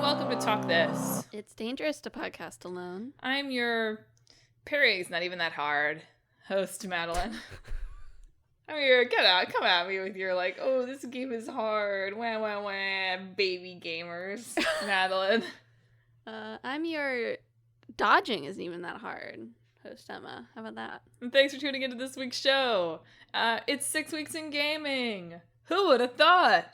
welcome to Talk This. It's dangerous to podcast alone. I'm your Perry's not even that hard host, Madelyn. I'm your come at me with your like, oh, this game is hard, wah wah wah, baby gamers, Madelyn. I'm your dodging isn't even that hard host, Emma. How about that? And thanks for tuning into this week's show. It's 6 weeks in gaming. Who would have thought?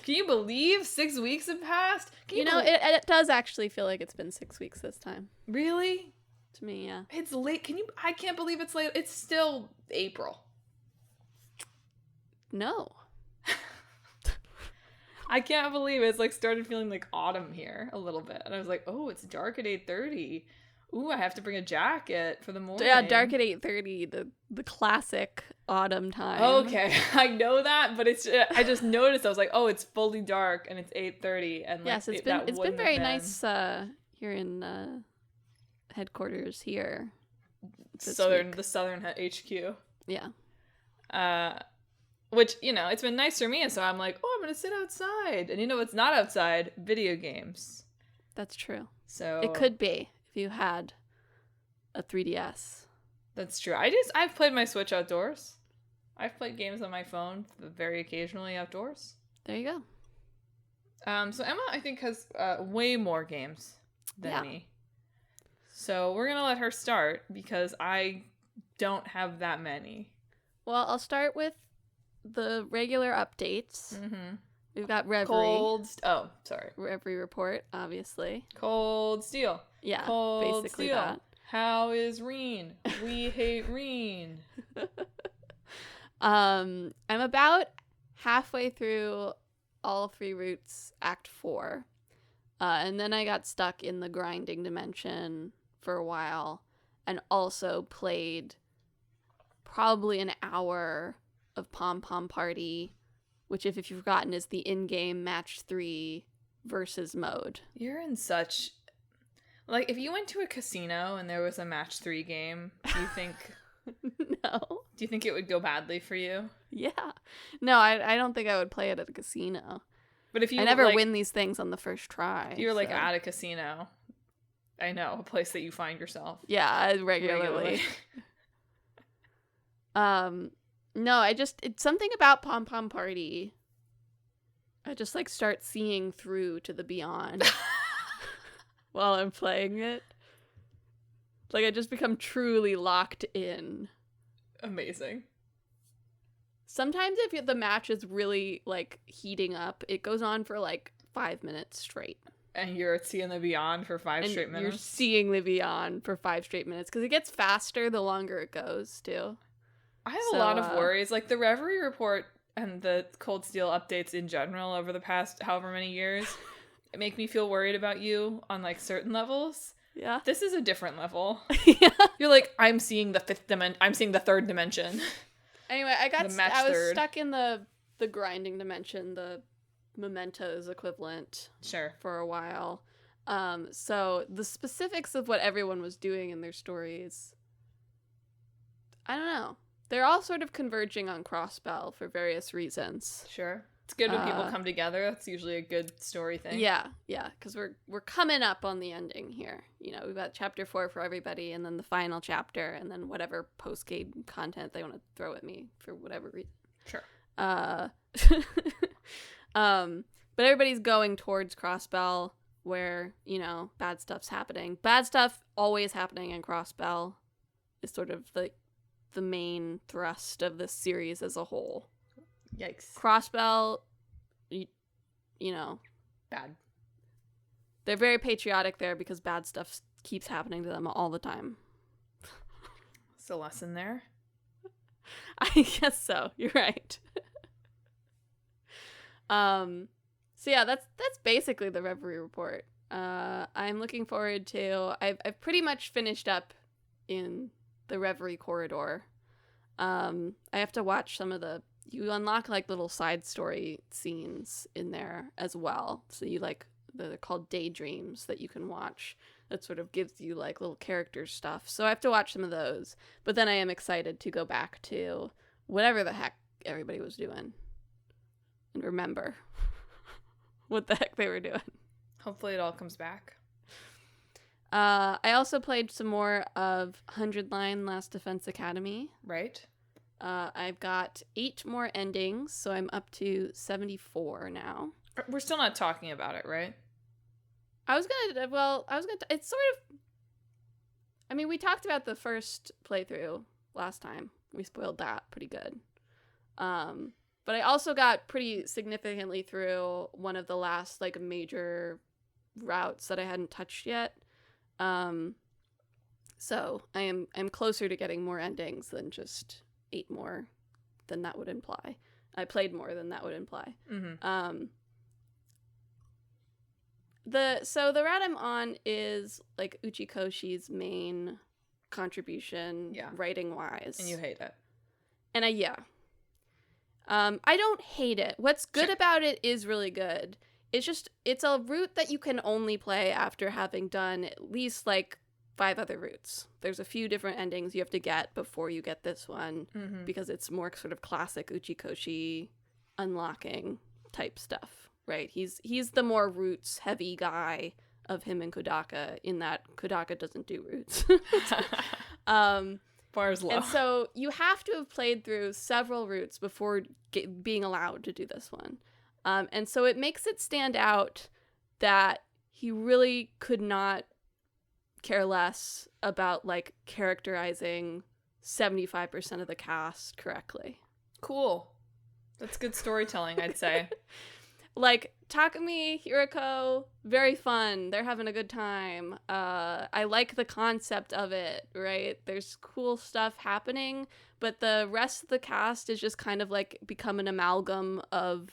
Can you believe 6 weeks have passed? It does actually feel like it's been 6 weeks this time. Really? To me, yeah. It's late. I can't believe it's late. It's still April. No. I can't believe it's like started feeling like autumn here a little bit. And I was like, oh, it's dark at 8:30. Ooh, I have to bring a jacket for the morning. Yeah, dark at 8:30, the classic autumn time. Okay, I know that, but I just noticed. I was like, oh, it's fully dark and it's 8:30, and like, yes, it's been very nice here in headquarters here. The southern HQ. Yeah. Which, it's been nice for me, so I'm like, oh, I'm gonna sit outside, and it's not outside. Video games. That's true. So it could be if you had a 3DS. That's true. I've played my Switch outdoors. I've played games on my phone very occasionally outdoors. There you go. So Emma, I think, has way more games than me. So we're going to let her start because I don't have that many. Well, I'll start with the regular updates. Mm-hmm. We've got Reverie. Reverie report, obviously. Cold Steel. Yeah, Cold basically Steel. that. How is Reen? We hate Reen. I'm about halfway through All Three Roots Act 4. And then I got stuck in the grinding dimension for a while and also played probably an hour of Pom Pom Party, which, if you've forgotten, is the in-game match 3 versus mode. You're in such... Like, if you went to a casino and there was a match 3 game, do you think... No. Do you think it would go badly for you? Yeah. No, I don't think I would play it at a casino. But if you... I never win these things on the first try. If you're, at a casino... I know, a place that you find yourself. Yeah, regularly. No, it's something about Pom Pom Party. I just, start seeing through to the beyond while I'm playing it. I just become truly locked in. Amazing. Sometimes if the match is really, heating up, it goes on for, 5 minutes straight. And you're seeing the beyond for 5 straight minutes? You're seeing the beyond for 5 straight minutes, because it gets faster the longer it goes, too. I have a lot of worries. The Reverie report and the Cold Steel updates in general over the past however many years make me feel worried about you on, certain levels. Yeah. This is a different level. Yeah. You're like, I'm seeing the 5th dimension. I'm seeing the 3rd dimension. Anyway, I was stuck in the grinding dimension, the Mementos equivalent. Sure. For a while. So the specifics of what everyone was doing in their stories, I don't know. They're all sort of converging on Crossbell for various reasons. Sure. It's good when people come together. That's usually a good story thing. Yeah, because we're coming up on the ending here. We've got chapter 4 for everybody, and then the final chapter, and then whatever post-game content they want to throw at me for whatever reason. Sure. But everybody's going towards Crossbell, where, bad stuff's happening. Bad stuff always happening in Crossbell is sort of the main thrust of this series as a whole. Yikes. Crossbell, bad. They're very patriotic there because bad stuff keeps happening to them all the time. It's a lesson there. I guess so. You're right. So yeah, that's basically the Reverie report. I'm looking forward to... I've pretty much finished up in the Reverie corridor. I have to watch some of you unlock little side story scenes in there as well. So you they're called daydreams that you can watch. That sort of gives you little character stuff. So I have to watch some of those. But then I am excited to go back to whatever the heck everybody was doing and remember what the heck they were doing. Hopefully it all comes back. I also played some more of 100 Line Last Defense Academy. Right? I've got 8 more endings, so I'm up to 74 now. We're still not talking about it, right? It's sort of, I mean, we talked about the first playthrough last time. We spoiled that pretty good. But I also got pretty significantly through one of the last, like, major routes that I hadn't touched yet. So I'm closer to getting more endings than just 8 more than that would imply. I played more than that would imply. Mm-hmm. The route I'm on is like Uchikoshi's main contribution, writing wise, And you hate it. And I don't hate it. What's good about it is really good. It's a route that you can only play after having done at least like 5 other routes. There's a few different endings you have to get before you get this one, because it's more sort of classic Uchikoshi unlocking type stuff, right? He's the more roots heavy guy of him and Kodaka, in that Kodaka doesn't do roots. Bar's low. And so you have to have played through several routes before being allowed to do this one. And so it makes it stand out that he really could not care less about, like, characterizing 75% of the cast correctly. Cool. That's good storytelling, I'd say. Like, Takumi, Hiroko, very fun. They're having a good time. I like the concept of it, right? There's cool stuff happening, but the rest of the cast is just kind of, like, become an amalgam of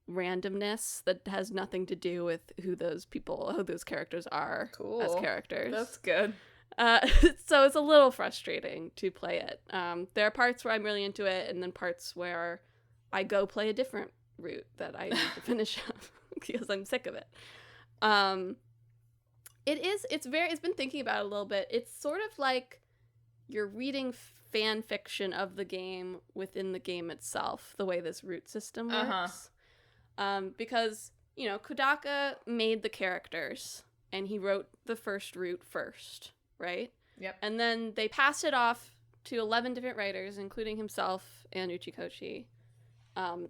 randomness that has nothing to do with who those characters are as characters. That's good. So it's a little frustrating to play it. There are parts where I'm really into it, and then parts where I go play a different route that I need to finish up because I'm sick of it. It's been thinking about it a little bit. It's sort of like you're reading fan fiction of the game within the game itself, the way this route system works. Because, Kodaka made the characters, and he wrote the first route first, right? Yep. And then they passed it off to 11 different writers, including himself and Uchikoshi.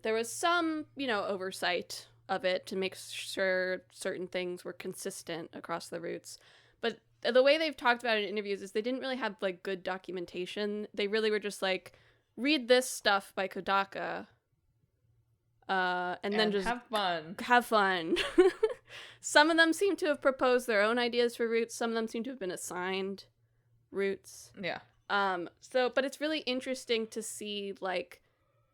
There was some, oversight of it to make sure certain things were consistent across the routes. But the way they've talked about it in interviews is they didn't really have, like, good documentation. They really were just like, read this stuff by Kodaka, and then just have fun. Some of them seem to have proposed their own ideas for routes. Some of them seem to have been assigned routes. Yeah. But it's really interesting to see, like,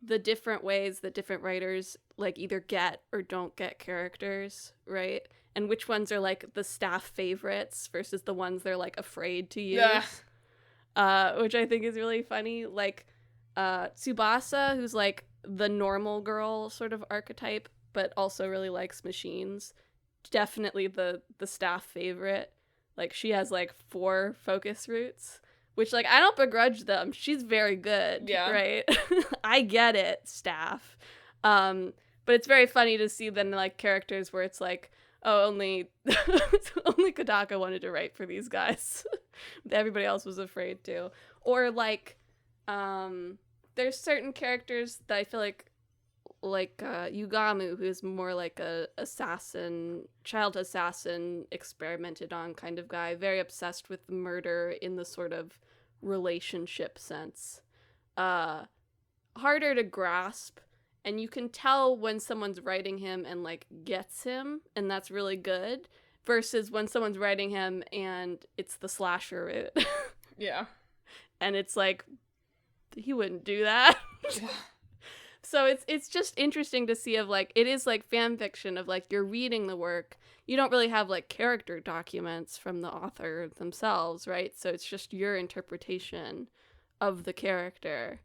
the different ways that different writers, like, either get or don't get characters, right? And which ones are, like, the staff favorites versus the ones they're, like, afraid to use. Which I think is really funny. Like, Tsubasa, who's, like, the normal girl sort of archetype, but also really likes machines. Definitely the staff favorite. Like, she has, like, 4 focus routes, which, like, I don't begrudge them. She's very good, right? I get it, staff. But it's very funny to see then, like, characters where it's like, oh, only Kodaka wanted to write for these guys. Everybody else was afraid to. Or, like, there's certain characters that I feel like Yugamu, who's more like a child assassin, experimented on kind of guy, very obsessed with murder in the sort of relationship sense. Harder to grasp, and you can tell when someone's writing him and, like, gets him, and that's really good, versus when someone's writing him and it's the slasher route. Yeah. And it's like, he wouldn't do that. So it's just interesting to see of, like, it is like fan fiction of, like, you're reading the work. You don't really have, like, character documents from the author themselves, right? So it's just your interpretation of the character.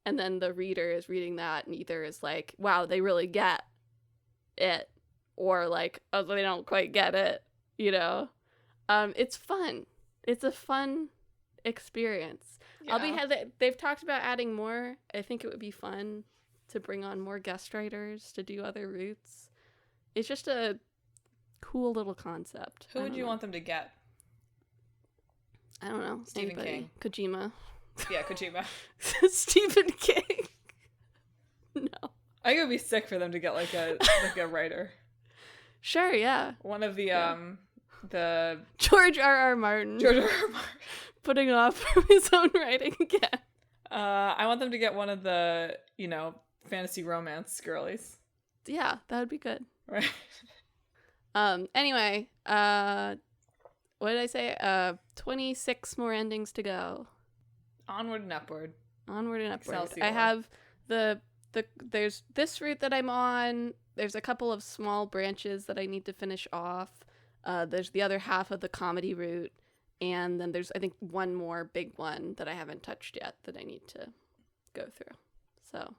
And then the reader is reading that and either is like, wow, they really get it. Or like, oh, they don't quite get it, It's fun. It's a fun experience. Yeah. They've talked about adding more. I think it would be fun to bring on more guest writers to do other routes. It's just a cool little concept. Who would you want them to get? I don't know. Stephen King. Kojima. Yeah, Kojima. Stephen King. No. I think it would be sick for them to get like a writer. Sure, yeah. One of the George R.R. Martin. George R.R. Martin. Putting off his own writing again. I want them to get one of the, fantasy romance girlies. Yeah, that would be good. Right. Anyway, what did I say? 26 more endings to go. Onward and upward. Onward and upward. Excelsior. I have there's this route that I'm on. There's a couple of small branches that I need to finish off. There's the other half of the comedy route. And then there's, I think, one more big one that I haven't touched yet that I need to go through. So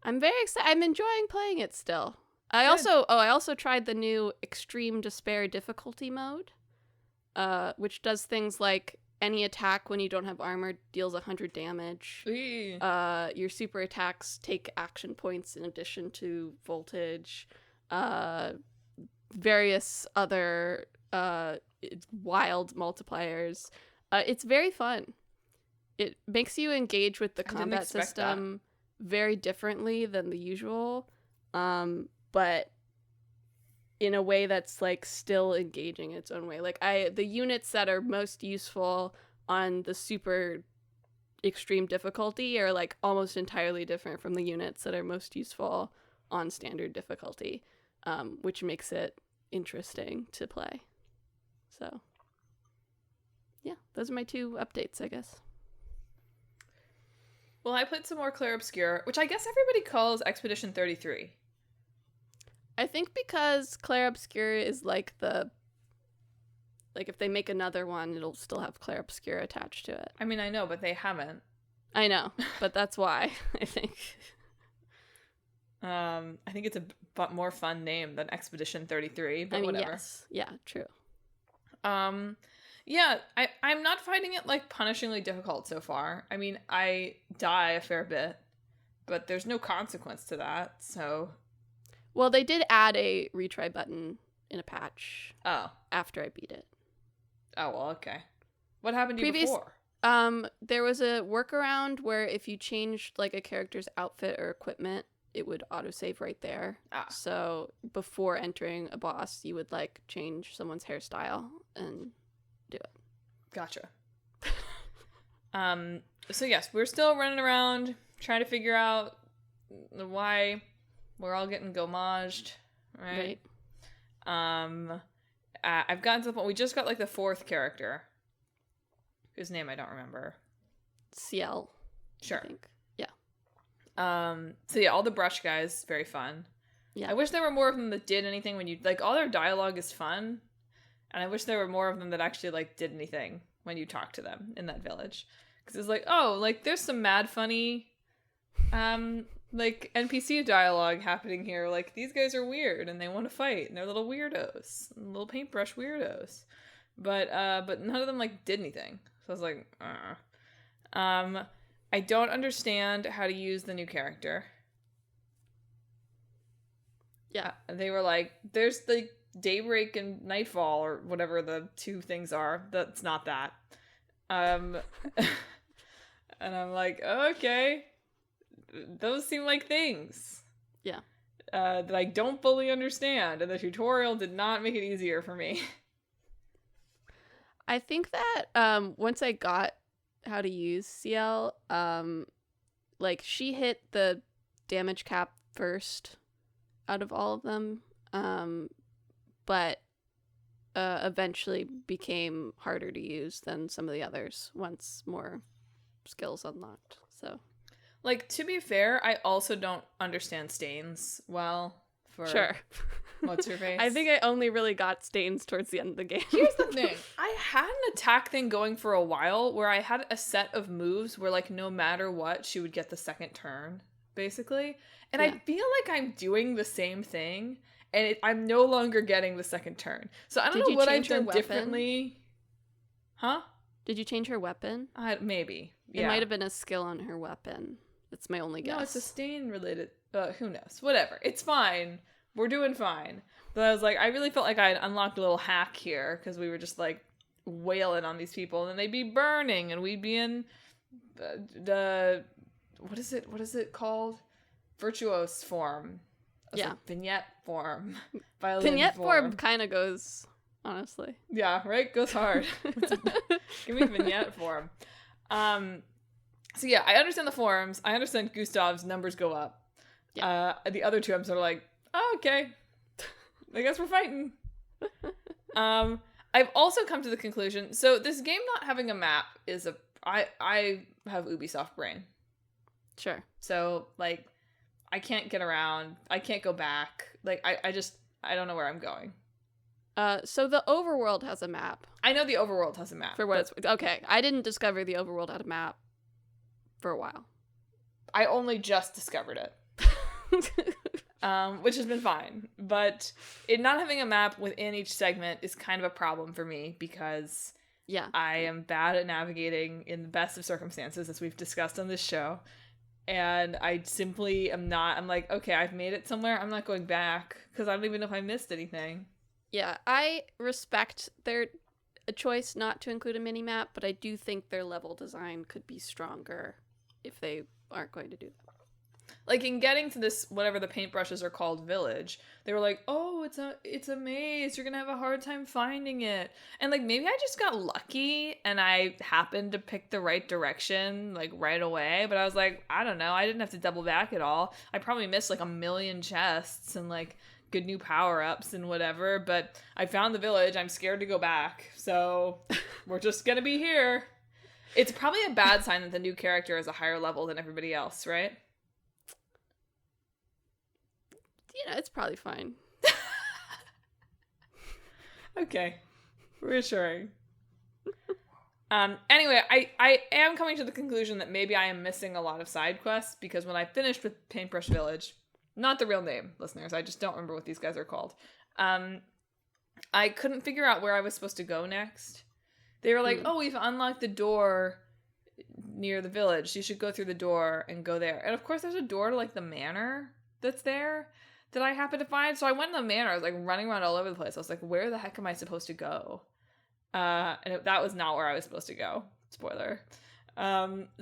I'm very excited. I'm enjoying playing it still. I also tried the new Extreme Despair difficulty mode, which does things like any attack when you don't have armor deals 100 damage. Your super attacks take action points in addition to voltage. Various other wild multipliers. It's very fun. It makes you engage with the combat system very differently than the usual, but in a way that's like still engaging its own way. Like the units that are most useful on the super extreme difficulty are like almost entirely different from the units that are most useful on standard difficulty, which makes it interesting to play. So, yeah, those are my 2 updates, I guess. Well, I played some more Clair Obscur, which I guess everybody calls Expedition 33. I think because Clair Obscur is like if they make another one, it'll still have Clair Obscur attached to it. I mean, I know, but they haven't. I know, but that's why, I think. I think it's a more fun name than Expedition 33, but whatever. Yes. Yeah, true. Yeah, I'm not finding it like punishingly difficult so far. I mean, I die a fair bit, but there's no consequence to that, so. Well, they did add a retry button in a patch. Oh. After I beat it. Oh, well, okay. What happened to you before? There was a workaround where if you changed like a character's outfit or equipment, it would autosave right there. So before entering a boss, you would like change someone's hairstyle and do it. Gotcha. So yes, we're still running around trying to figure out why we're all getting gomaged, right? I've gotten to the point, we just got like the 4th character, whose name I don't remember. CL. Sure. I think. Yeah. So yeah, all the brush guys, very fun. Yeah. I wish there were more of them that did anything when you, like, all their dialogue is fun, and I wish there were more of them that actually, like, did anything when you talk to them in that village. Because it's like, oh, like, there's some mad funny, like, NPC dialogue happening here. Like, these guys are weird, and they want to fight, and they're little weirdos, little paintbrush weirdos. But none of them, like, did anything. So I was like, I don't understand how to use the new character. Yeah, they were like, there's the Daybreak and Nightfall, or whatever the 2 things are. That's not that. And I'm like, okay, those seem like things. Yeah. That I don't fully understand, and the tutorial did not make it easier for me. I think that once I got how to use CL, like, she hit the damage cap first out of all of them, but eventually became harder to use than some of the others once more skills unlocked. So, like, to be fair, I also don't understand stains well. Sure. What's her face? I think I only really got stains towards the end of the game. Here's the thing. I had an attack thing going for a while where I had a set of moves where, like, no matter what, she would get the second turn, basically. And I feel like I'm doing the same thing, and I'm no longer getting the second turn. So I don't know what I've done differently. Huh? Did you change her weapon? Maybe. Yeah. It might have been a skill on her weapon. That's my only guess. No, it's a stain related. Who knows? Whatever. It's fine. We're doing fine. But I was like, I really felt like I had unlocked a little hack here because we were just like wailing on these people, and then they'd be burning, and we'd be in the what is it called? Virtuose form. Yeah. Like vignette form. Violin Vignette form form kind of goes, honestly. Yeah, right? Goes hard. Give me vignette form. So yeah, I understand the forms. I understand Gustav's numbers go up. Yeah. The other two I'm sort of like, oh, okay. I guess we're fighting. I've also come to the conclusion, so this game not having a map is I have Ubisoft brain. Sure. So, like, I can't get around. I can't go back. Like, I don't know where I'm going. So the overworld has a map. I know the overworld has a map. For what it's worth. Okay, I didn't discover the overworld had a map for a while. I only just discovered it. Which has been fine. But it not having a map within each segment is kind of a problem for me because yeah, I am bad at navigating in the best of circumstances, as we've discussed on this show. And I simply am not. I'm like, okay, I've made it somewhere. I'm not going back because I don't even know if I missed anything. Yeah, I respect their choice not to include a mini map, but I do think their level design could be stronger if they aren't going to do that. Like, in getting to this, whatever the paintbrushes are called, village, they were like, oh, it's a maze. You're going to have a hard time finding it. And, like, maybe I just got lucky and I happened to pick the right direction, like, right away. But I was like, I don't know. I didn't have to double back at all. I probably missed, like, 1,000,000 chests and, like, good new power-ups and whatever. But I found the village. I'm scared to go back. So we're just going to be here. It's probably a bad sign that the new character is a higher level than everybody else, right? You know, it's probably fine. Okay. Reassuring. Anyway, I am coming to the conclusion that maybe I am missing a lot of side quests because when I finished with Paintbrush Village, not the real name, listeners, I just don't remember what these guys are called. I couldn't figure out where I was supposed to go next. They were like, oh, we've unlocked the door near the village. You should go through the door and go there. And of course there's a door to like the manor that's there that I happened to find. So I went in the manor. I was like running around all over the place. I was like, where the heck am I supposed to go? That was not where I was supposed to go. Spoiler.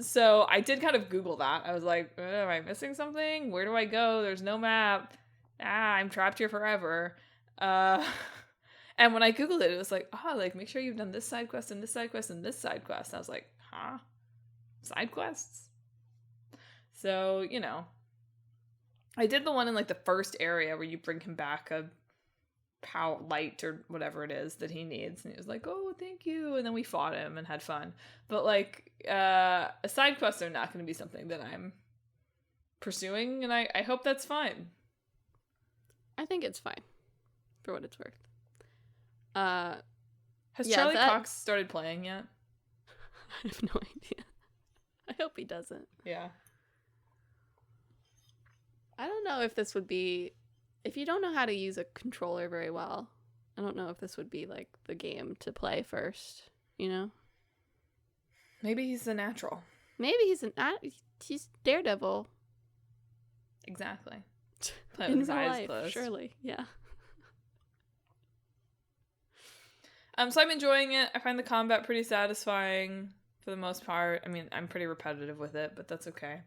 So I did kind of Google that. I was like, am I missing something? Where do I go? There's no map. I'm trapped here forever. And when I Googled it, it was like, like, make sure you've done this side quest and this side quest and this side quest. And I was like, huh? Side quests? So, you know. I did the one in, like, the first area where you bring him back a power light or whatever it is that he needs. And he was like, oh, thank you. And then we fought him and had fun. But, like, side quests are not going to be something that I'm pursuing. And I hope that's fine. I think it's fine, for what it's worth. Has Charlie Cox started playing yet? I have no idea. I hope he doesn't. Yeah. I don't know if this would be... If you don't know how to use a controller very well, I don't know if this would be, like, the game to play first, you know? Maybe he's a natural. Maybe he's Daredevil. Exactly. Play with his eyes closed. Surely, yeah. So I'm enjoying it. I find the combat pretty satisfying for the most part. I mean, I'm pretty repetitive with it, but that's okay.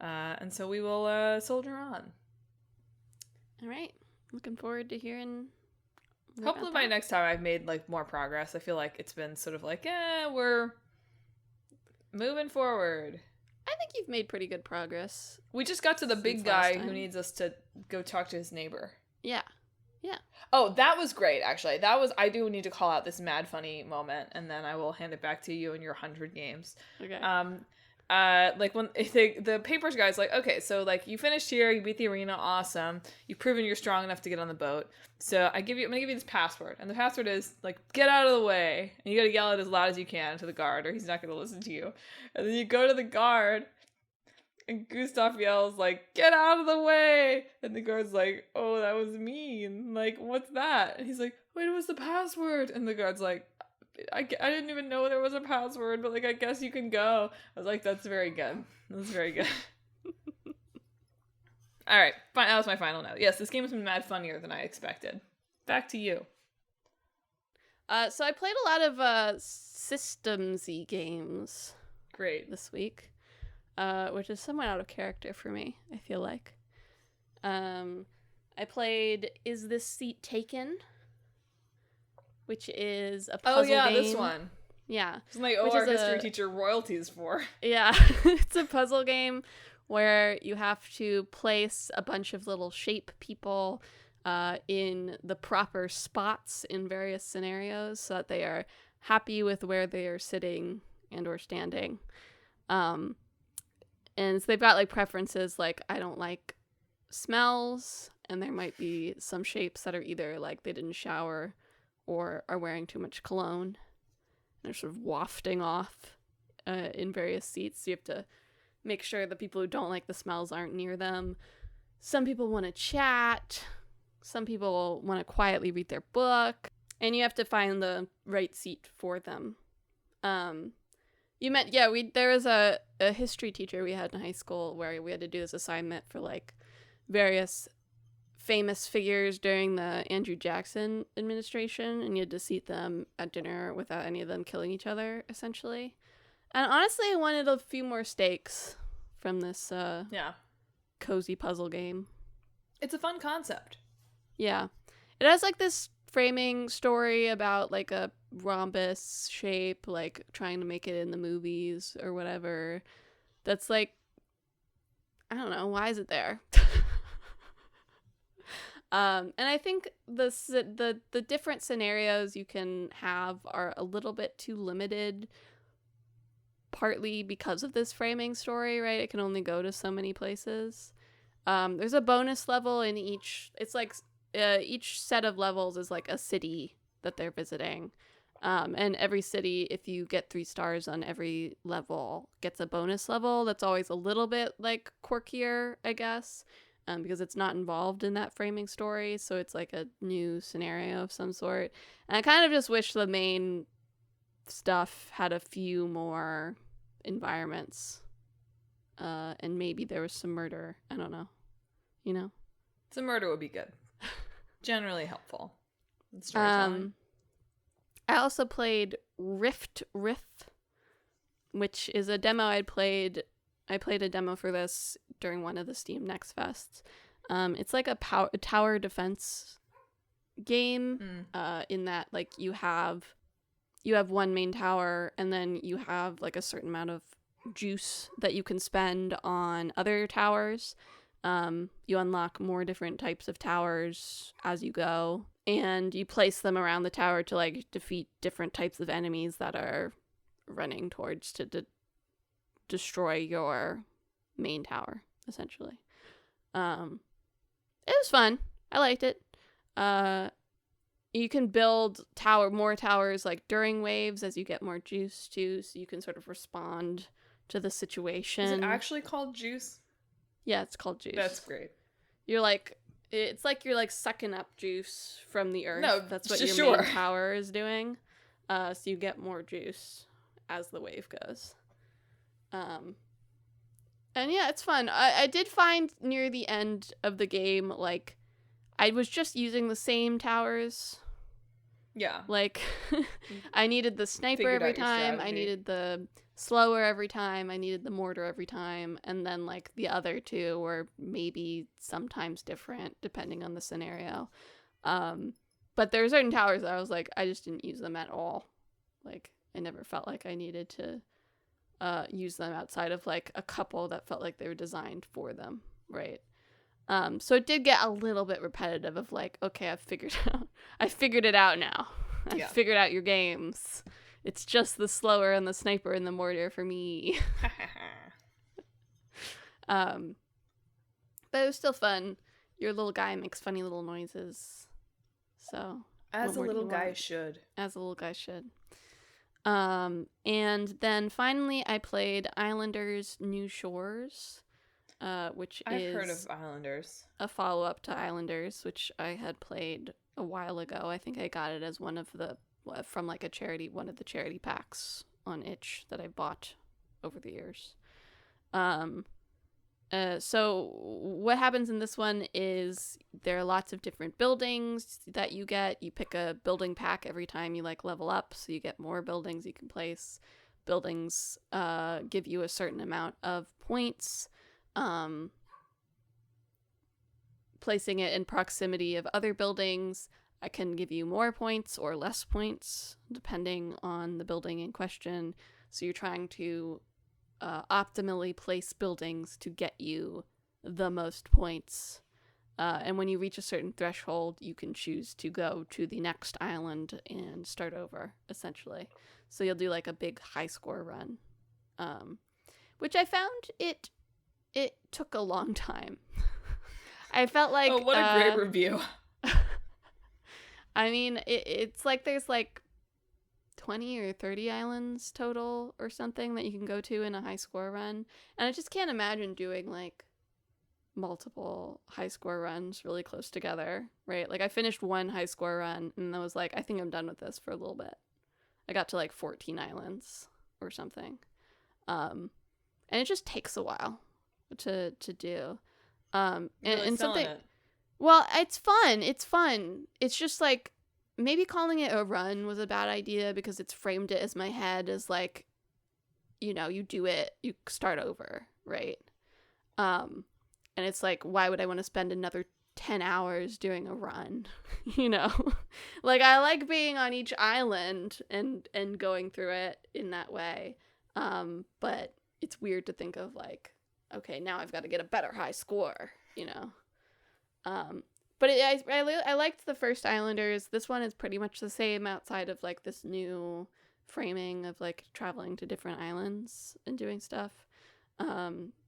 And so we will soldier on. All right. Looking forward to hearing. Hopefully by next time I've made, like, more progress. I feel like it's been sort of like, we're moving forward. I think you've made pretty good progress. We just got to the big guy who needs us to go talk to his neighbor. Yeah. Yeah. Oh, that was great, actually. I do need to call out this mad funny moment, and then I will hand it back to you and your 100 games. Okay. Like, when the papers guy's like, okay, so, like, you finished here, you beat the arena, awesome. You've proven you're strong enough to get on the boat. So I'm gonna give you this password, and the password is, like, get out of the way. And you gotta yell it as loud as you can to the guard, or he's not gonna listen to you. And then you go to the guard, and Gustav yells, like, get out of the way! And the guard's like, oh, that was mean. Like, what's that? And he's like, wait, it was the password. And the guard's like, I didn't even know there was a password, but, like, I guess you can go. I was like, that's very good. That's very good. All right, fine. That was my final note. Yes, this game has been mad funnier than I expected. Back to you. So I played a lot of systems-y games Great. this week, which is somewhat out of character for me, I feel like. I played Is This Seat Taken? Which is a puzzle game. This one. Yeah. It's like, our history teacher royalties for. Yeah, it's a puzzle game where you have to place a bunch of little shape people in the proper spots in various scenarios so that they are happy with where they are sitting and or standing. And so they've got like preferences like I don't like smells, and there might be some shapes that are either like they didn't shower or are wearing too much cologne. They're sort of wafting off in various seats. So you have to make sure the people who don't like the smells aren't near them. Some people want to chat. Some people want to quietly read their book. And you have to find the right seat for them. There was a history teacher we had in high school where we had to do this assignment for like various famous figures during the Andrew Jackson administration, and you had to seat them at dinner without any of them killing each other, essentially. And honestly, I wanted a few more stakes from this cozy puzzle game. It's a fun concept. Yeah. It has like this framing story about like a rhombus shape, like trying to make it in the movies or whatever. That's like, I don't know, why is it there? And I think the different scenarios you can have are a little bit too limited, partly because of this framing story, right? It can only go to so many places. There's a bonus level in each. It's like each set of levels is like a city that they're visiting. And every city, if you get 3 stars on every level, gets a bonus level that's always a little bit like quirkier, I guess. Because it's not involved in that framing story, so it's like a new scenario of some sort. And I kind of just wish the main stuff had a few more environments. And maybe there was some murder. I don't know. You know? Some murder would be good. Generally helpful. Storytelling. I also played Rift, which is a demo I'd played. I played a demo for this during one of the Steam Next Fests. It's like a tower defense game, in that like you have one main tower, and then you have like a certain amount of juice that you can spend on other towers. You unlock more different types of towers as you go, and you place them around the tower to like defeat different types of enemies that are running towards to destroy your main tower, essentially. It was fun. I liked it. You can build more towers like during waves as you get more juice too, so you can sort of respond to the situation. Is it actually called juice? Yeah, it's called juice. That's great. It's like you're like sucking up juice from the earth. No, that's what your main tower is doing. So you get more juice as the wave goes. And yeah, it's fun. I did find near the end of the game, like, I was just using the same towers. Yeah. Like, I needed the sniper every time, I needed the slower every time, I needed the mortar every time, and then, like, the other two were maybe sometimes different, depending on the scenario. But there were certain towers that I was like, I just didn't use them at all. Like, I never felt like I needed to use them outside of like a couple that felt like they were designed for them, right? So it did get a little bit repetitive of like, okay, I figured it out now. I figured out your games. It's just the slower and the sniper and the mortar for me. But it was still fun. Your little guy makes funny little noises. So as a little guy should. As a little guy should. And then finally I played Islanders New Shores, which I've heard of Islanders. A follow-up to Islanders, which I had played a while ago. I think I got it as one of the charity packs on itch that I bought over the years. And So what happens in this one is there are lots of different buildings that you get. You pick a building pack every time you like level up, so you get more buildings you can place. Buildings give you a certain amount of points. Placing it in proximity of other buildings can give you more points or less points depending on the building in question. So you're trying to optimally place buildings to get you the most points. And when you reach a certain threshold, you can choose to go to the next island and start over, essentially. So you'll do like a big high score run, which I found it took a long time. I felt like... Oh, what a great review. I mean, it's like there's like 20 or 30 islands total or something that you can go to in a high score run. And I just can't imagine doing like multiple high score runs really close together, right? Like I finished one high score run and I was like, I think I'm done with this for a little bit. I got to like 14 islands or something. And it just takes a while to do. And something... Well, it's fun. It's just like maybe calling it a run was a bad idea because it's framed it as my head as like, you know, you do it, you start over, right? And it's like, why would I want to spend another 10 hours doing a run? You know, like I like being on each island and going through it in that way. But it's weird to think of like, okay, now I've got to get a better high score, you know? But I liked the first Islanders. This one is pretty much the same outside of like this new framing of like traveling to different islands and doing stuff.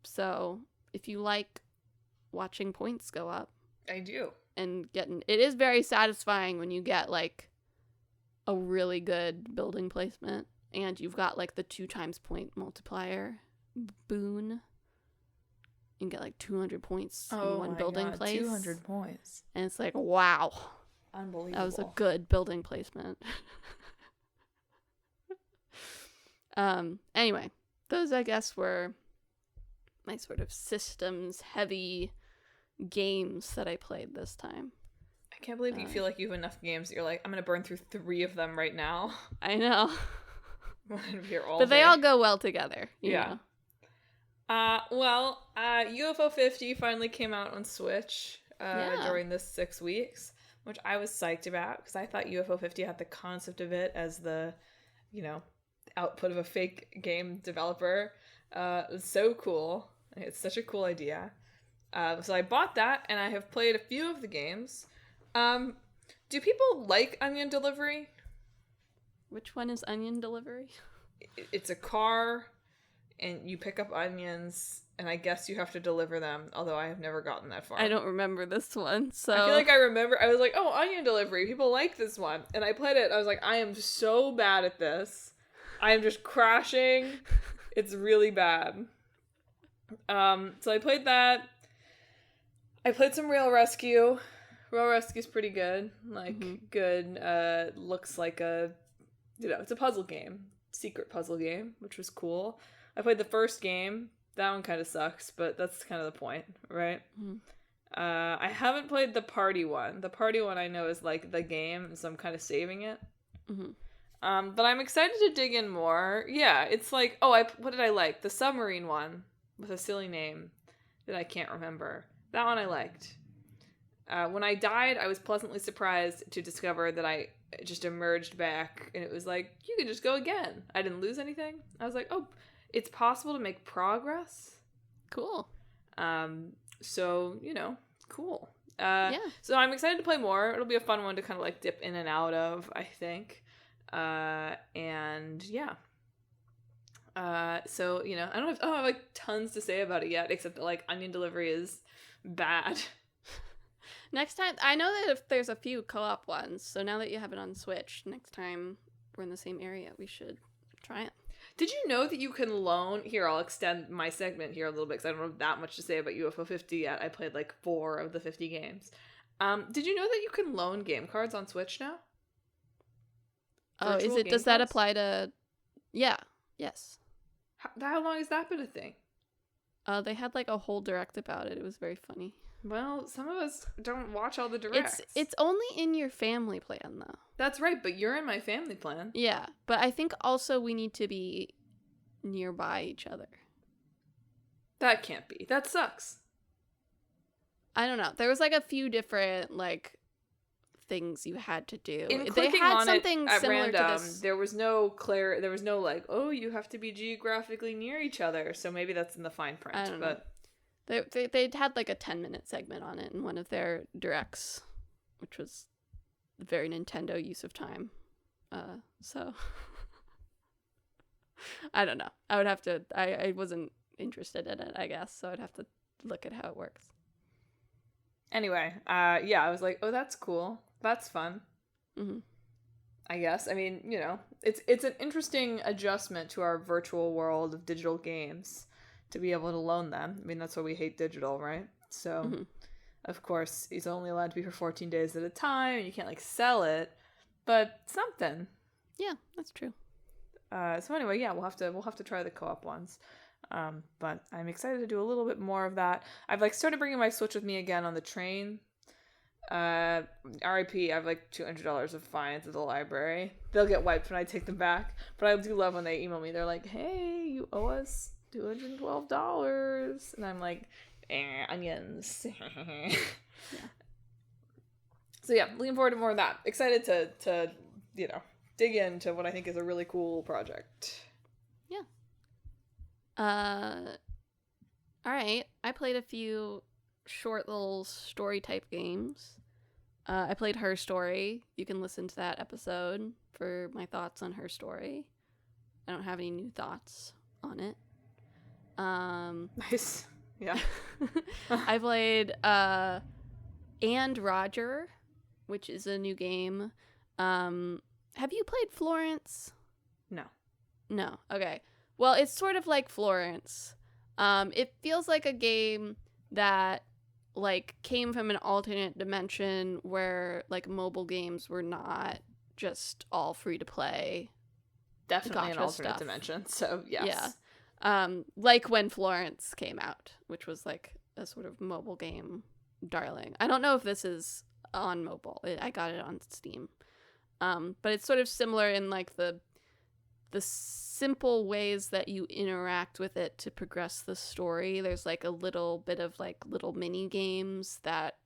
So if you like watching points go up, I do. And it is very satisfying when you get like a really good building placement and you've got like the 2 times point multiplier boon. You can get like 200 points in one building place. 200 points. And it's like, wow. Unbelievable. That was a good building placement. Anyway, those I guess were my sort of systems heavy games that I played this time. I can't believe you feel like you have enough games that you're like, I'm going to burn through 3 of them right now. I know. But they all go well together. You know? UFO 50 finally came out on Switch during this 6 weeks, which I was psyched about because I thought UFO 50 had the concept of it as the, you know, output of a fake game developer. It was so cool. It's such a cool idea. So I bought that and I have played a few of the games. Do people like Onion Delivery? Which one is Onion Delivery? It's a car. And you pick up onions, and I guess you have to deliver them, although I have never gotten that far. I don't remember this one, so... I feel like I remember, I was like, oh, onion delivery, people like this one. And I played it, I was like, I am so bad at this. I am just crashing. It's really bad. So I played that. I played some Rail Rescue. Rail Rescue's pretty good. Like, good, looks like a, you know, it's a puzzle game. Secret puzzle game, which was cool. I played the first game. That one kind of sucks, but that's kind of the point, right? Mm-hmm. I haven't played the party one. The party one I know is like the game, so I'm kind of saving it. Mm-hmm. But I'm excited to dig in more. Yeah, it's like, what did I like? The submarine one with a silly name that I can't remember. That one I liked. When I died, I was pleasantly surprised to discover that I just emerged back, and it was like, you can just go again. I didn't lose anything. I was like, oh, it's possible to make progress. Cool. So, you know, cool. Yeah. So I'm excited to play more. It'll be a fun one to kind of like dip in and out of, I think. And yeah. So, you know, I don't have like tons to say about it yet, except that like Onion Delivery is bad. Next time, I know that if there's a few co-op ones, so now that you have it on Switch, next time we're in the same area, we should try it. Did you know that you can loan... Here, I'll extend my segment here a little bit because I don't have that much to say about UFO 50 yet. I played like 4 of the 50 games. Did you know that you can loan game cards on Switch now? Virtual does that apply to... Yeah, yes. How long has that been a thing? They had like a whole direct about it. It was very funny. Well, some of us don't watch all the directs. It's only in your family plan though. That's right, but you're in my family plan. Yeah, but I think also we need to be nearby each other. That can't be. That sucks. I don't know. There was like a few different like things you had to do. In They clicking had on something it at similar random, to this. there was no like, oh, you have to be geographically near each other. So maybe that's in the fine print. I don't know. They had like a 10-minute segment on it in one of their directs, which was a very Nintendo use of time. So I don't know. I would have to. I wasn't interested in it, I guess. So I'd have to look at how it works. Anyway, yeah, I was like, oh, that's cool. That's fun. Mm-hmm. I guess. I mean, you know, it's an interesting adjustment to our virtual world of digital games to be able to loan them. I mean, that's why we hate digital, right? So, of course, it's only allowed to be for 14 days at a time, and you can't, like, sell it, but something. Yeah, that's true. So anyway, yeah, we'll have to try the co-op ones. But I'm excited to do a little bit more of that. I've, like, started bringing my Switch with me again on the train. RIP, I have like $200 of fines at the library. They'll get wiped when I take them back. But I do love when they email me. They're like, hey, you owe us $212. And I'm like, onions. Yeah. So yeah, looking forward to more of that. Excited to you know, dig into what I think is a really cool project. Yeah. All right. I played a few short little story type games. I played Her Story. You can listen to that episode for my thoughts on Her Story. I don't have any new thoughts on it. Nice. Yeah. I played And Roger, which is a new game. Have you played Florence? No. Okay. Well, it's sort of like Florence. It feels like a game that like came from an alternate dimension where like mobile games were not just all free to play. Definitely an gotcha alternate stuff. dimension. So yes. Yeah. Like when Florence came out, which was like a sort of mobile game darling. I don't know if this is on mobile. I got it on Steam. But it's sort of similar in like the simple ways that you interact with it to progress the story. There's like a little bit of like little mini games that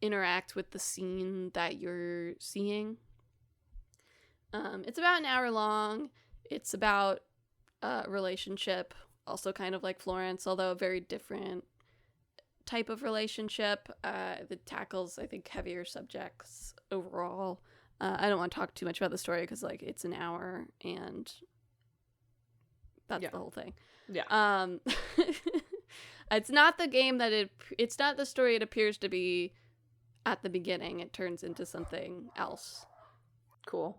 interact with the scene that you're seeing. It's about an hour long. It's about a relationship, also kind of like Florence, although a very different type of relationship that tackles, I think, heavier subjects overall. I don't want to talk too much about the story because like it's an hour and that's the whole thing. Yeah. It's not the game that it's not the story it appears to be at the beginning. It turns into something else. Cool.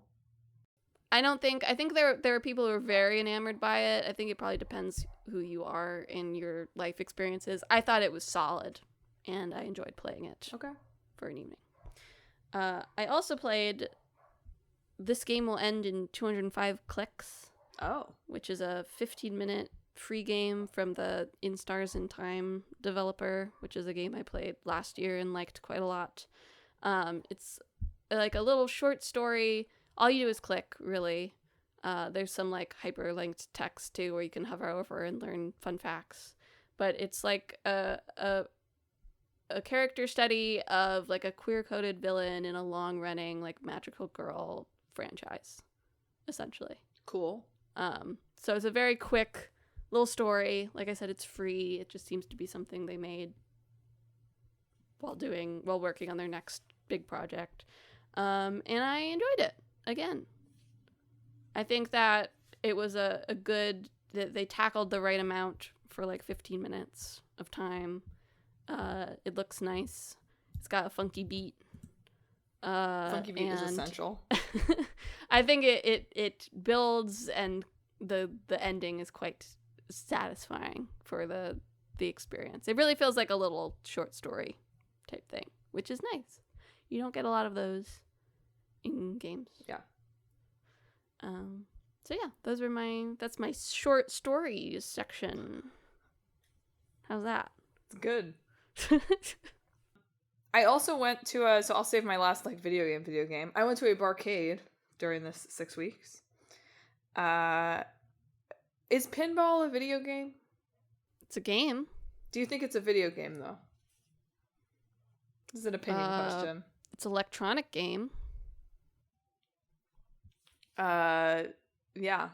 I think there are people who are very enamored by it. I think it probably depends who you are and your life experiences. I thought it was solid and I enjoyed playing it. Okay. For an evening. I also played This Game Will End in 205 Clicks. Oh. Which is a 15-minute free game from the In Stars in Time developer, which is a game I played last year and liked quite a lot. It's like a little short story. All you do is click, really. There's some like hyperlinked text too where you can hover over and learn fun facts. But it's like a character study of like a queer-coded villain in a long-running like magical girl franchise, essentially. Cool. So it's a very quick little story. Like I said, it's free. It just seems to be something they made while working on their next big project. And I enjoyed it again. I think that it was a good that they tackled the right amount for like 15 minutes of time. It looks nice. It's got a funky beat. Funky beat is essential. I think it builds, and the ending is quite satisfying for the experience. It really feels like a little short story type thing, which is nice. You don't get a lot of those in games. Yeah. So yeah, that's my short stories section. How's that? It's good. I also went to so I'll save my last like video game. I went to a barcade during this 6 weeks. Is pinball a video game? It's a game. Do you think it's a video game though? This is an opinion question. It's an electronic game. Yeah,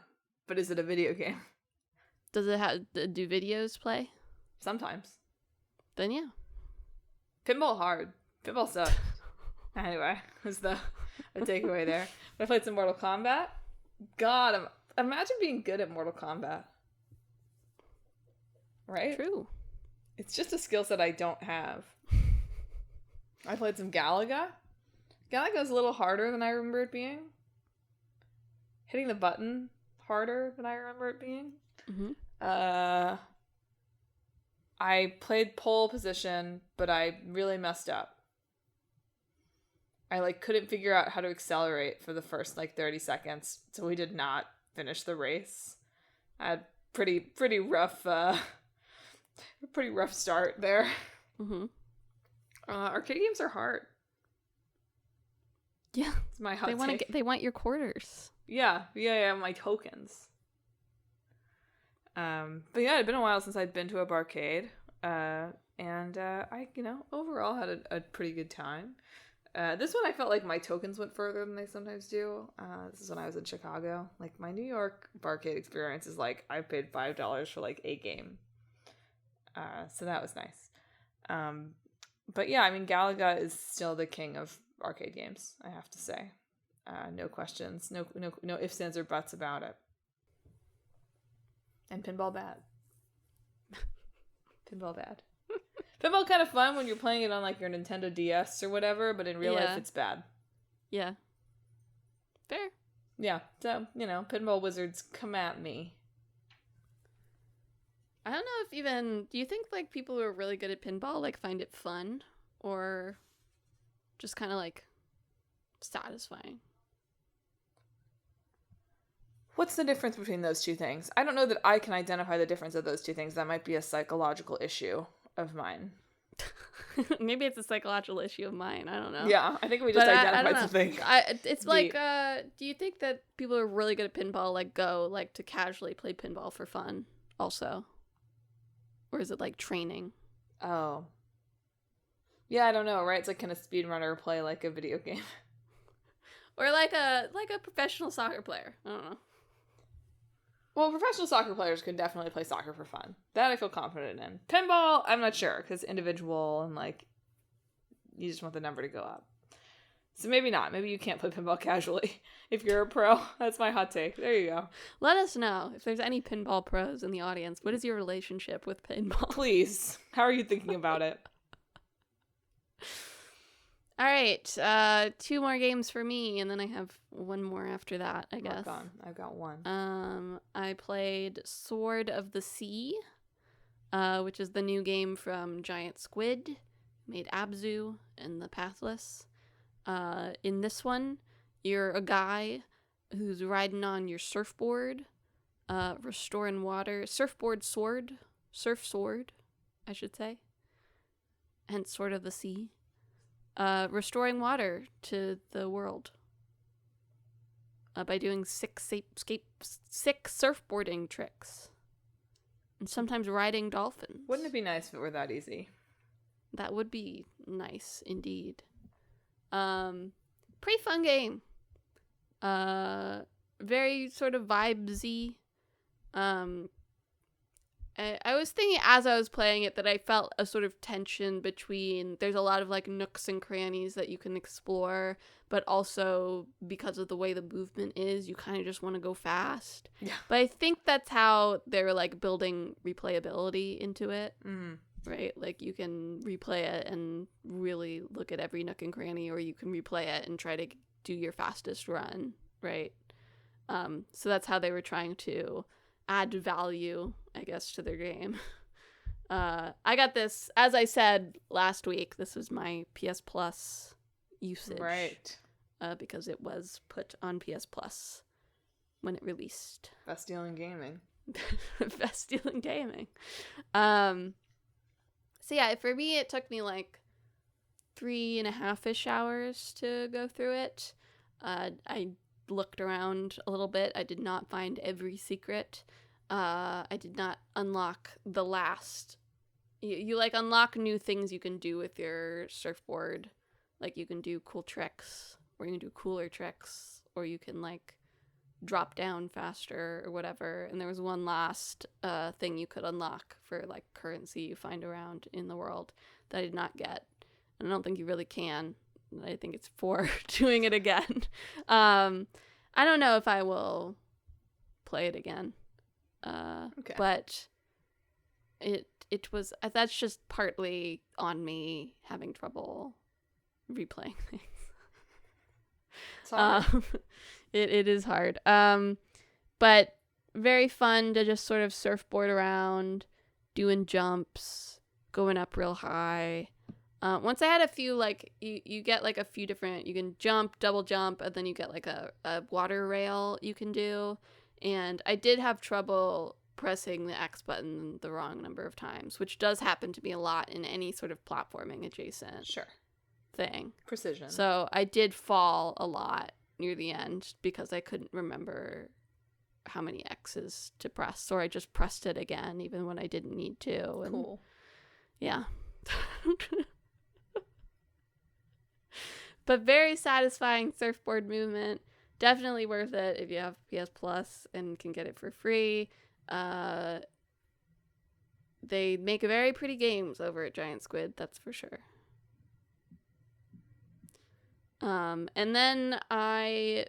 but is it a video game? Does it do videos play? Sometimes. Then yeah. Pinball hard. Pinball sucks. Anyway, was a takeaway there. I played some Mortal Kombat. God, imagine being good at Mortal Kombat. Right? True. It's just a skill set I don't have. I played some Galaga. Galaga's a little harder than I remember it being. Hitting the button harder than I remember it being. Mm-hmm. I played pole position, but I really messed up. I couldn't figure out how to accelerate for the first 30 seconds, so we did not finish the race. I had pretty rough start there. Mm-hmm. Arcade games are hard. Yeah, it's my hot take. They want your quarters. Yeah, my tokens. But yeah, it'd been a while since I'd been to a barcade, and I, overall had a pretty good time. This one I felt like my tokens went further than they sometimes do. This is when I was in Chicago. My New York barcade experience is I paid $5 for a game. So that was nice. But yeah, I mean, Galaga is still the king of arcade games, I have to say. No questions, no ifs, ands, or buts about it. And pinball bad. Pinball bad. Pinball kind of fun when you're playing it on your Nintendo DS or whatever, but in real life it's bad. Yeah. Fair. Yeah, so, pinball wizards, come at me. I don't know if even, do you think people who are really good at pinball find it fun or just kind of satisfying? What's the difference between those two things? I don't know that I can identify the difference of those two things. That might be a psychological issue of mine. Maybe it's a psychological issue of mine. I don't know. Yeah, I think we just identified something. It's do you think that people who are really good at pinball go to casually play pinball for fun also? Or is it training? Oh. Yeah, I don't know, right? It's can a speedrunner play a video game? Or a professional soccer player. I don't know. Well, professional soccer players can definitely play soccer for fun. That I feel confident in. Pinball, I'm not sure, because individual and you just want the number to go up. So maybe not. Maybe you can't play pinball casually if you're a pro. That's my hot take. There you go. Let us know if there's any pinball pros in the audience. What is your relationship with pinball? Please. How are you thinking about it? All right, 2 more games for me, and then I have one more after that, I guess. I've got one. I played Sword of the Sea, which is the new game from Giant Squid, made Abzu and The Pathless. In this one, you're a guy who's riding on your surfboard, restoring water, surf sword, I should say, hence Sword of the Sea. Restoring water to the world by doing sick surfboarding tricks and sometimes riding dolphins. Wouldn't it be nice if it were that easy? That would be nice indeed. Pretty fun game. Very sort of vibesy. I was thinking as I was playing it that I felt a sort of tension between, there's a lot of nooks and crannies that you can explore, but also because of the way the movement is, you kind of just want to go fast. Yeah. But I think that's how they're building replayability into it. Mm. Right? You can replay it and really look at every nook and cranny, or you can replay it and try to do your fastest run, right? So that's how they were trying to add value, I guess, to their game. I got this, as I said last week, this was my PS Plus usage. Right. Because it was put on PS Plus when it released. Best deal in gaming. Best deal in gaming. So yeah, for me, it took me like 3.5-ish hours to go through it. I looked around a little bit. I did not find every secret. I did not unlock the last. You like unlock new things you can do with your surfboard. Like you can do cool tricks, or you can do cooler tricks, or you can like drop down faster or whatever. And there was one last thing you could unlock for like currency you find around in the world that I did not get. And I don't think you really can. I think it's for doing it again. I don't know if I will play it again. Okay. But it was, that's just partly on me having trouble replaying things. It's hard. It is hard. But very fun to just sort of surfboard around, doing jumps, going up real high. Once I had a few, like, you get, like, a few different, you can jump, double jump, and then you get, like, a water rail you can do. And I did have trouble pressing the X button the wrong number of times, which does happen to me a lot in any sort of platforming adjacent thing. Precision. So I did fall a lot near the end because I couldn't remember how many X's to press, or I just pressed it again even when I didn't need to. And cool. Yeah. But very satisfying surfboard movement. Definitely worth it if you have PS Plus and can get it for free. They make very pretty games over at Giant Squid, that's for sure. And then and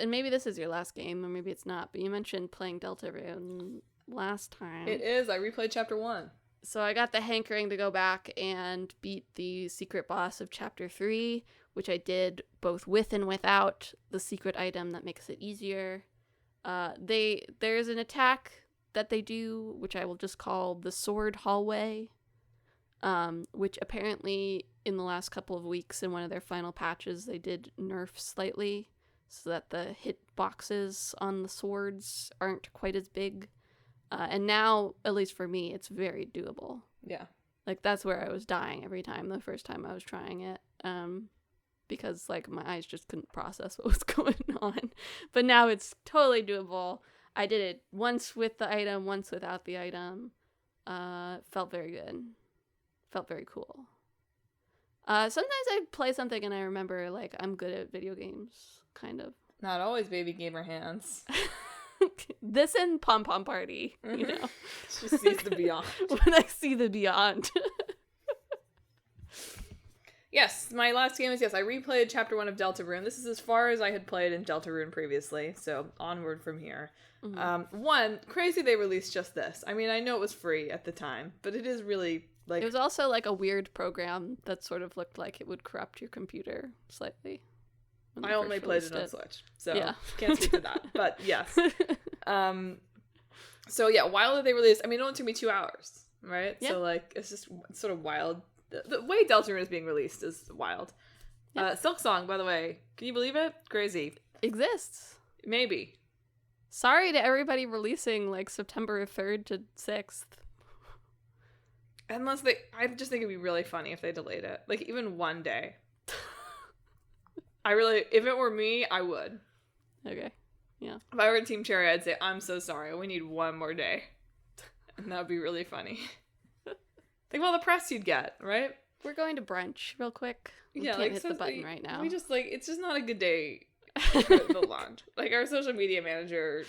maybe this is your last game, or maybe it's not, but you mentioned playing Deltarune last time. It is. I replayed Chapter 1. So I got the hankering to go back and beat the secret boss of Chapter 3, which I did both with and without the secret item that makes it easier. There's an attack that they do, which I will just call the Sword Hallway, which apparently in the last couple of weeks in one of their final patches they did nerf slightly so that the hit boxes on the swords aren't quite as big. And now, at least for me, it's very doable. Yeah. Like, that's where I was dying every time, the first time I was trying it. Because, like, my eyes just couldn't process what was going on. But now it's totally doable. I did it once with the item, once without the item. Felt very good. Felt very cool. Sometimes I play something and I remember, like, I'm good at video games, kind of. Not always baby gamer hands. This and Pom Pom Party, you know. She sees the beyond. When I see the beyond. Yes, my last game is, I replayed Chapter 1 of Deltarune. This is as far as I had played in Deltarune previously, so onward from here. One, crazy they released just this. I mean, I know it was free at the time, but it is really, like... It was also, like, a weird program that sort of looked like it would corrupt your computer slightly. I only played it on Switch, so yeah. Can't speak to that. But yes. So yeah, wild that they released. I mean, it only took me 2 hours, right? Yeah. So like, it's just sort of wild. The way Deltarune is being released is wild. Yeah. Silksong, by the way, can you believe it? Crazy. Exists. Maybe. Sorry to everybody releasing like September 3rd to 6th. Unless I just think it'd be really funny if they delayed it, like even one day. If it were me, I would. Okay. Yeah. If I were Team Cherry, I'd say, I'm so sorry, we need one more day. And that would be really funny. Think of all the press you'd get, right? We're going to brunch real quick. We can't hit the button right now. We just, it's just not a good day for the launch. Like, our social media manager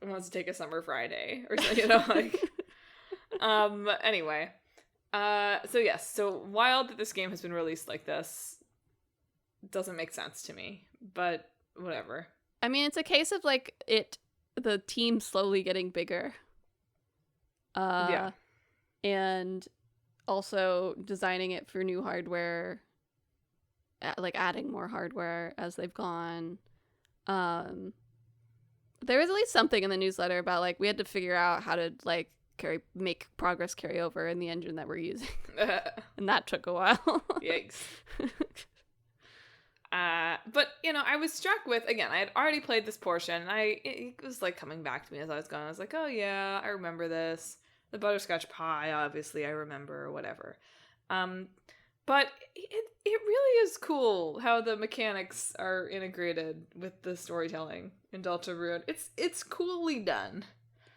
wants to take a summer Friday or something, you know, like. Anyway. So wild that this game has been released like this. Doesn't make sense to me, but whatever. I mean, it's a case of like the team slowly getting bigger. Yeah. And also designing it for new hardware, like adding more hardware as they've gone. There was at least something in the newsletter about like we had to figure out how to like make progress carry over in the engine that we're using. And that took a while. Yikes. but I was struck with, again, I had already played this portion, and it was like coming back to me as I was going. I was like, oh yeah, I remember this. The butterscotch pie, obviously, I remember, whatever. But it really is cool how the mechanics are integrated with the storytelling in Deltarune. It's coolly done.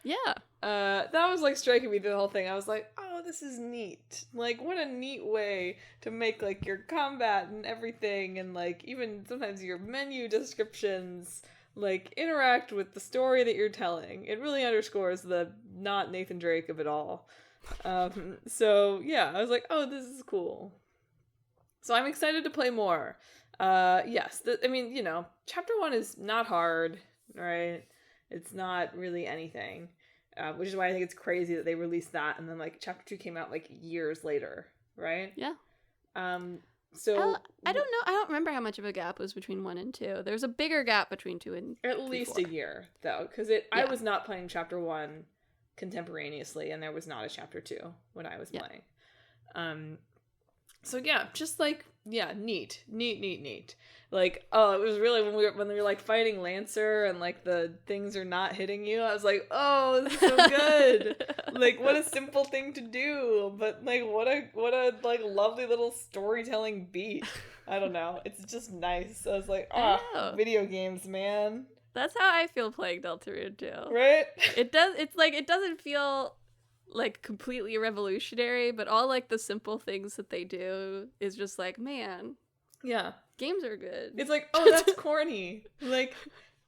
Yeah. That was like striking me through the whole thing. I was like, oh, this is neat. Like, what a neat way to make like your combat and everything, and like even sometimes your menu descriptions like interact with the story that you're telling. It really underscores the not Nathan Drake of it all. So yeah, I was like, oh, this is cool. So I'm excited to play more. Yes, chapter 1 is not hard, right? It's not really anything, which is why I think it's crazy that they released that, and then like chapter 2 came out like years later, right? Yeah. So I don't know. I don't remember how much of a gap was between 1 and 2. There's a bigger gap between 2 and at least 4. a year, though, because I was not playing chapter 1 contemporaneously, and there was not a chapter 2 when I was playing. So yeah, just like, yeah, neat. Like, oh, it was really when we were like fighting Lancer and like the things are not hitting you. I was like, oh, this is so good. Like, what a simple thing to do, but like what a like lovely little storytelling beat. I don't know. It's just nice. I was like, video games, man. That's how I feel playing Deltarune too. Right? It doesn't feel like completely revolutionary, but all like the simple things that they do is just like, man, yeah, games are good. It's like, oh, that's corny. Like,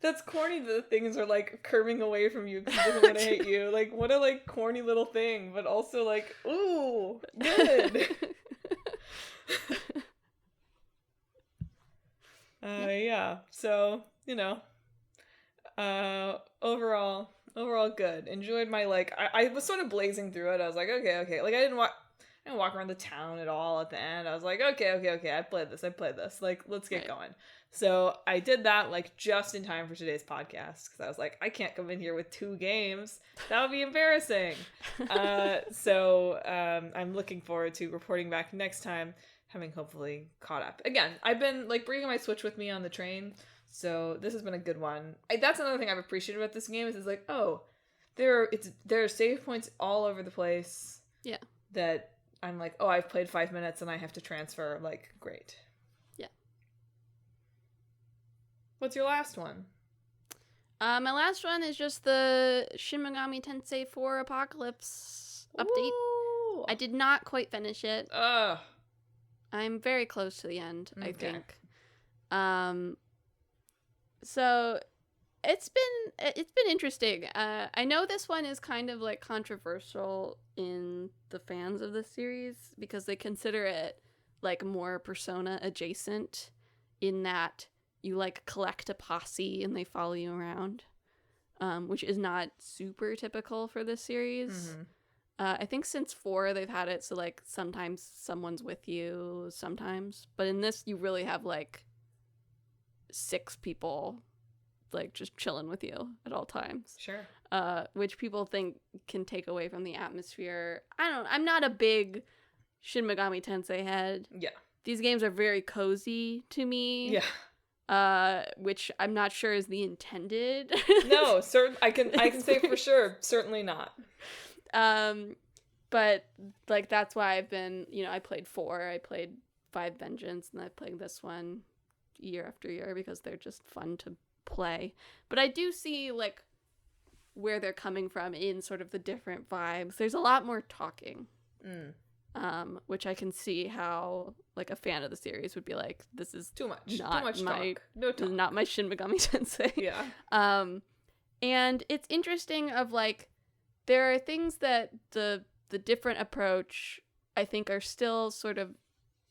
that's corny that the things are like curving away from you because it doesn't want to hit you. Like, what a like corny little thing, but also like, ooh, good. Yeah. So, overall good. Enjoyed my like I was sort of blazing through it. I was like, okay. Like I didn't walk around the town at all at the end. I was like, okay. I played this. Like, let's get going. So I did that like just in time for today's podcast because I was like, I can't come in here with 2 games. That would be embarrassing. So I'm looking forward to reporting back next time, having hopefully caught up. Again, I've been like bringing my Switch with me on the train. So this has been a good one. That's another thing I've appreciated about this game is like, oh, there are save points all over the place. Yeah. That I'm like, oh, I've played 5 minutes and I have to transfer. Like, great. Yeah. What's your last one? My last one is just the Shin Megami Tensei 4 Apocalypse update. Ooh. I did not quite finish it. Ugh. I'm very close to the end, Okay. I think. So it's been interesting. I know this one is kind of like controversial in the fans of the series because they consider it like more Persona adjacent in that you like collect a posse and they follow you around, which is not super typical for this series. Mm-hmm. I think since 4 they've had it so like sometimes someone's with you, sometimes, but in this you really have like 6 people like just chilling with you at all times. Sure. Which people think can take away from the atmosphere. I'm not a big Shin Megami Tensei head. Yeah. These games are very cozy to me. Yeah. Which I'm not sure is the intended. No, I can say for sure, certainly not. But like that's why I've been, I played 4, I played 5 Vengeance, and I played this one year after year because they're just fun to play. But I do see like where they're coming from in sort of the different vibes. There's a lot more talking. Which I can see how like a fan of the series would be like, this is too much talk. No talk. Not my Shin Megami Tensei. Yeah. And it's interesting of like there are things that the different approach I think are still sort of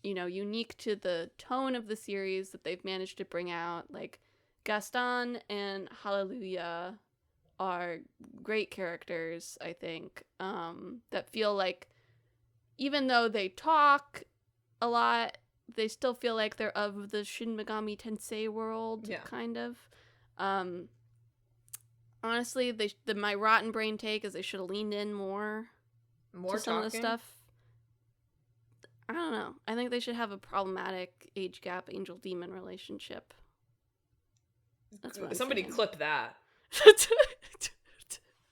unique to the tone of the series that they've managed to bring out. Like Gaston and Hallelujah are great characters, I think, that feel like even though they talk a lot, they still feel like they're of the Shin Megami Tensei world, kind of. Honestly, my rotten brain take is they should have leaned in more to some of the stuff. I don't know. I think they should have a problematic age gap angel demon relationship. That's what Somebody saying. clip that.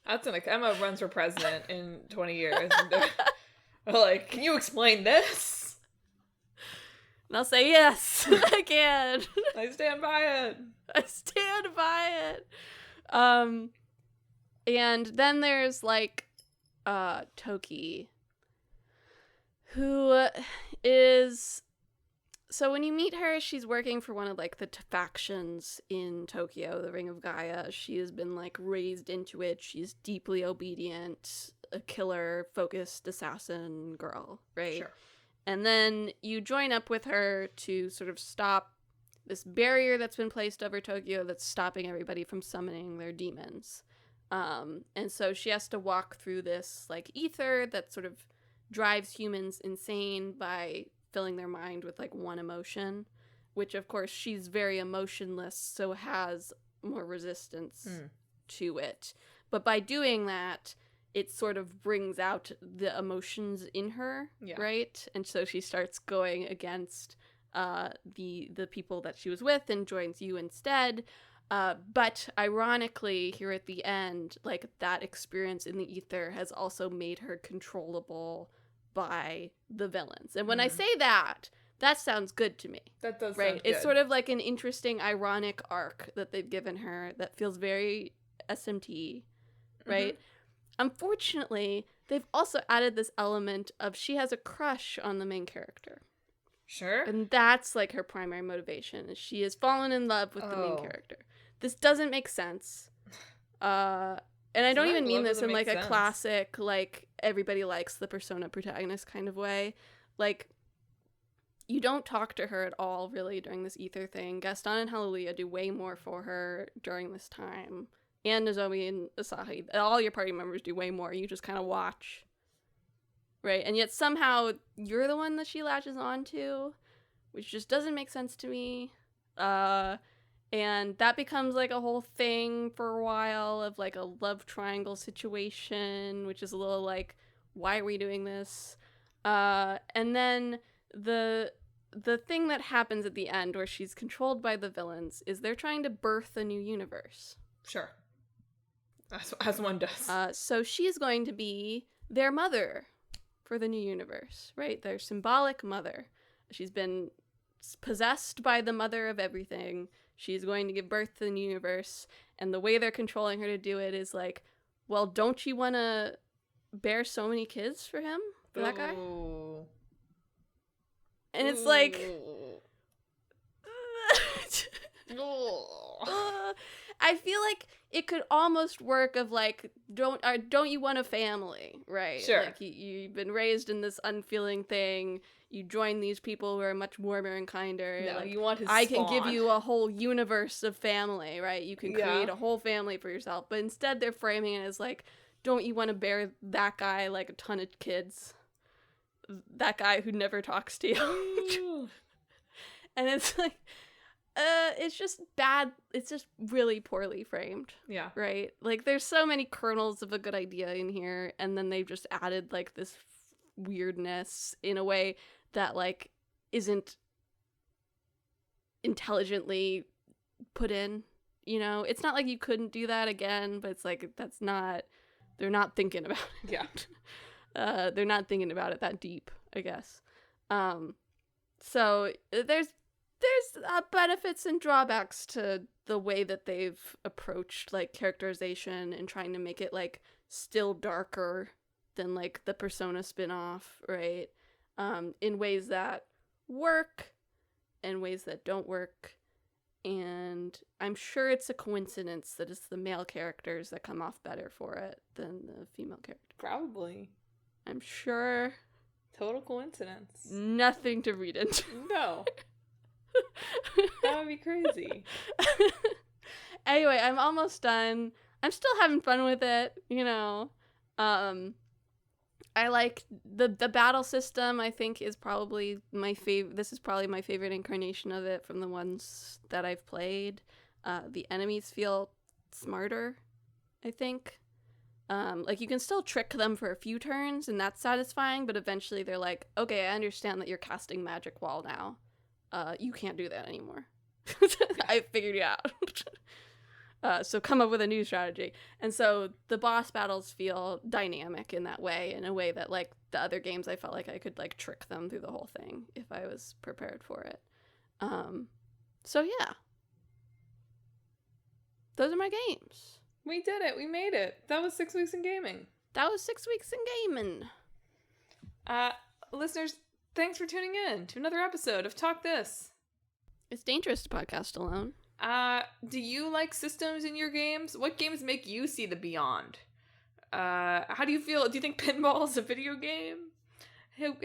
That's Emma runs for president in 20 years. And they're like, can you explain this? And I'll say, yes, I can. I stand by it. I stand by it. And then there's, like, Toki, who is... So when you meet her, she's working for one of, like, the factions in Tokyo, the Ring of Gaia. She has been, like, raised into it. She's deeply obedient, a killer-focused assassin girl, right? Sure. And then you join up with her to sort of stop this barrier that's been placed over Tokyo that's stopping everybody from summoning their demons. And so she has to walk through this, like, ether that sort of drives humans insane by filling their mind with, like, one emotion, which, of course, she's very emotionless, so has more resistance to it. But by doing that, it sort of brings out the emotions in her, right? And so she starts going against the people that she was with and joins you instead. But ironically, here at the end, like, that experience in the ether has also made her controllable by the villains. And when I say that sounds good to me. That does right? sound good. It's sort of like an interesting, ironic arc that they've given her that feels very SMT, right? Unfortunately, they've also added this element of she has a crush on the main character. Sure. And that's, like, her primary motivation. Is she has fallen in love with the main character. This doesn't make sense. And I don't even mean this in, like, a classic, like, everybody likes the persona protagonist kind of way. Like, you don't talk to her at all, really, during this ether thing. Gaston and Hallelujah do way more for her during this time. And Nozomi and Asahi. All your party members do way more. You just kind of watch. Right? And yet somehow you're the one that she latches on to, which just doesn't make sense to me. And that becomes, like, a whole thing for a while of, like, a love triangle situation, which is a little like, why are we doing this? And then the thing that happens at the end where she's controlled by the villains is they're trying to birth a new universe. Sure. As one does. So she's going to be their mother for the new universe, right? Their symbolic mother. She's been possessed by the mother of everything. She's going to give birth to the new universe, and the way they're controlling her to do it is like, well, don't you want to bear so many kids for him? For that guy? And it's like... I feel like it could almost work of, like, don't you want a family, right? Sure. Like, you've been raised in this unfeeling thing. You join these people who are much warmer and kinder. No, like, you want his I spawn. can give you a whole universe of family, right? You can create a whole family for yourself. But instead they're framing it as, like, don't you want to bear that guy, like, a ton of kids? That guy who never talks to you. And it's like... it's just bad. It's just really poorly framed. Yeah. Right? Like, there's so many kernels of a good idea in here, and then they've just added, like, this weirdness in a way that, like, isn't intelligently put in, you know? It's not like you couldn't do that again, but it's like, that's not... They're not thinking about it. Yeah. They're not thinking about it that deep, I guess. So, there's benefits and drawbacks to the way that they've approached, like, characterization and trying to make it, like, still darker than, like, the Persona spin-off, right? In ways that work and ways that don't work. And I'm sure it's a coincidence that it's the male characters that come off better for it than the female characters. Probably. I'm sure. Total coincidence. Nothing to read into. No. That would be crazy. Anyway, I'm almost done. I'm still having fun with it, you know. I like the battle system. I think is probably my favorite. This is probably my favorite incarnation of it from the ones that I've played. The enemies feel smarter, I think. Like, you can still trick them for a few turns, and that's satisfying, but eventually they're like, okay, I understand that you're casting Magic Wall now. You can't do that anymore. I figured you out. So come up with a new strategy. And so the boss battles feel dynamic in that way, in a way that, like, the other games I felt like I could, like, trick them through the whole thing if I was prepared for it. So yeah. Those are my games. We did it. We made it. That was 6 weeks in gaming. That was 6 weeks in gaming. Listeners, thanks for tuning in to another episode of Talk This. It's dangerous to podcast alone. Do you like systems in your games? What games make you see the beyond? How do you feel? Do you think pinball is a video game?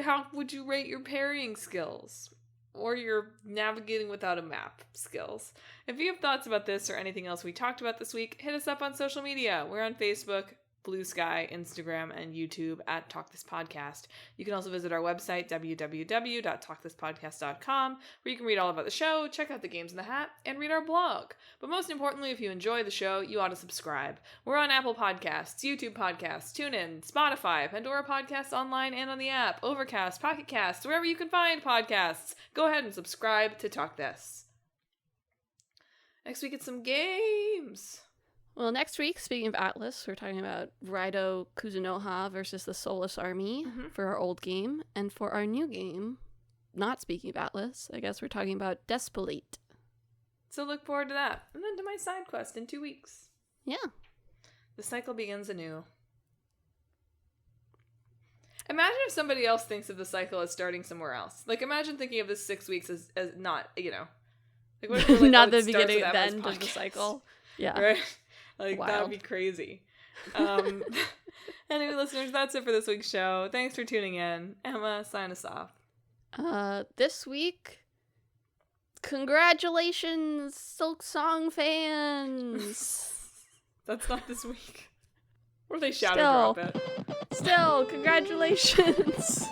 How would you rate your parrying skills? Or your navigating without a map skills? If you have thoughts about this or anything else we talked about this week, hit us up on social media. We're on Facebook, Blue Sky, Instagram, and YouTube at Talk This Podcast. You can also visit our website, www.talkthispodcast.com, where you can read all about the show, check out the games in the hat, and read our blog. But most importantly, if you enjoy the show, you ought to subscribe. We're on Apple Podcasts, YouTube Podcasts, TuneIn, Spotify, Pandora Podcasts online and on the app, Overcast, Pocket Casts, wherever you can find podcasts. Go ahead and subscribe to Talk This. Next week, it's some games. Well, next week, speaking of Atlas, we're talking about Raido Kuzunoha versus the Soulless Army for our old game. And for our new game, not speaking of Atlas, I guess we're talking about Despolate. So look forward to that. And then to my side quest in 2 weeks. Yeah. The cycle begins anew. Imagine if somebody else thinks of the cycle as starting somewhere else. Like, imagine thinking of this 6 weeks as not, you know. Like, what if you're like, not oh, the beginning, the end of the cycle. Yeah. Right? Like, Wild. that would be crazy. Anyway, listeners, that's it for this week's show. Thanks for tuning in. Emma, sign us off. This week, congratulations, Silksong fans! That's not this week. Or they shadow drop it. Still, congratulations!